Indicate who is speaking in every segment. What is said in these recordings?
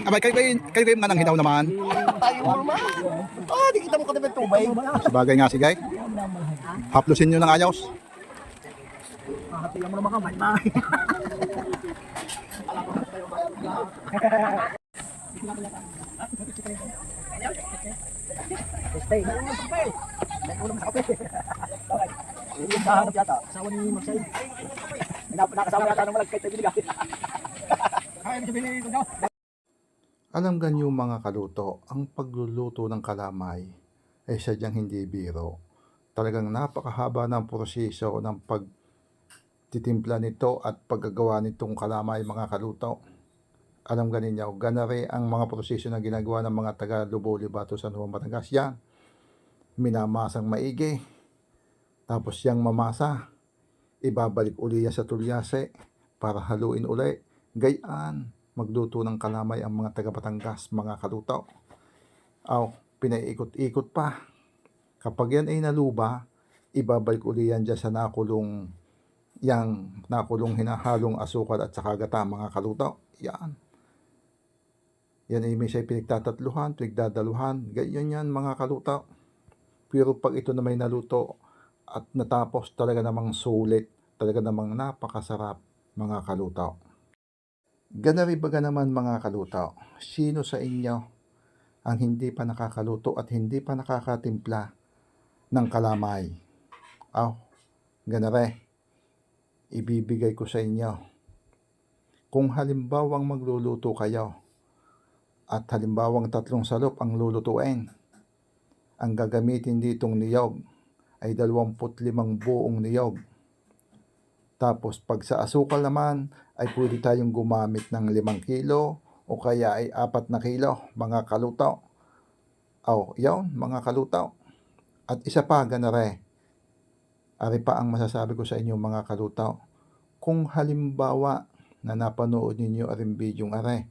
Speaker 1: Abay, kayo nga nang hinaw naman.
Speaker 2: Tayo naman. Ah, di kita mo kami ng tubig.
Speaker 1: Sabagay nga sigay. Haplusin nyo ng ayos.
Speaker 3: Hati mo naman kamay na. Stay. Ulam sa kape. Nakahanap yata. Asawa ni Marcel. Nakasama yata ng malagkit na binigay.
Speaker 1: Alam ganyo mga kaluto, ang pagluluto ng kalamay ay sadyang hindi biro. Talagang napakahaba ng proseso ng pagtitimpla nito at paggagawa nitong kalamay mga kaluto. Alam ganin nyo, ganare ang mga proseso na ginagawa ng mga taga Lobo, Libato, San Juan, Batangas. Yan, minamasang maigi. Tapos yang mamasa, ibabalik uli yan sa tulyase para haluin uli. Gayaan, magluto ng kalamay ang mga taga Batangas, mga kaluto. Pinaiikot-ikot pa. Kapag yan ay naluba, ibabalik uli yan dyan sa nakulong hinahalong asukal at saka gata, mga kaluto. Yan. Yan ay may siya pinagtatatluhan, pinagdadaluhan. Ganyan yan mga kaluto. Pero pag ito na may naluto at natapos, talaga namang sulit. Talaga namang napakasarap mga kaluto. Ganari baga naman mga kaluto. Sino sa inyo ang hindi pa nakakaluto at hindi pa nakakatimpla ng kalamay? Ganari. Ibibigay ko sa inyo. Kung halimbawang magluluto kayo at halimbawang 3 salop ang lulutuin, ang gagamitin ditong niyog ay 25 buong niyog. Tapos pag sa asukal naman ay pwede tayong gumamit ng 5 kilo o kaya ay 4 na kilo mga kaluto. Yan mga kaluto. At isa pa ganare. Ari pa ang masasabi ko sa inyo mga kaluto. Kung halimbawa na napanood ninyo aring video are,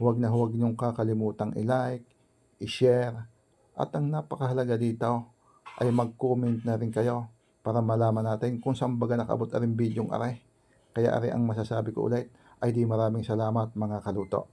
Speaker 1: huwag niyong kakalimutang i-like, i-share, at ang napakahalaga dito ay mag-comment na rin kayo para malaman natin kung saan baga nakabot aring video are. Kaya ari ang masasabi ko ulit ay di maraming salamat mga kaluto.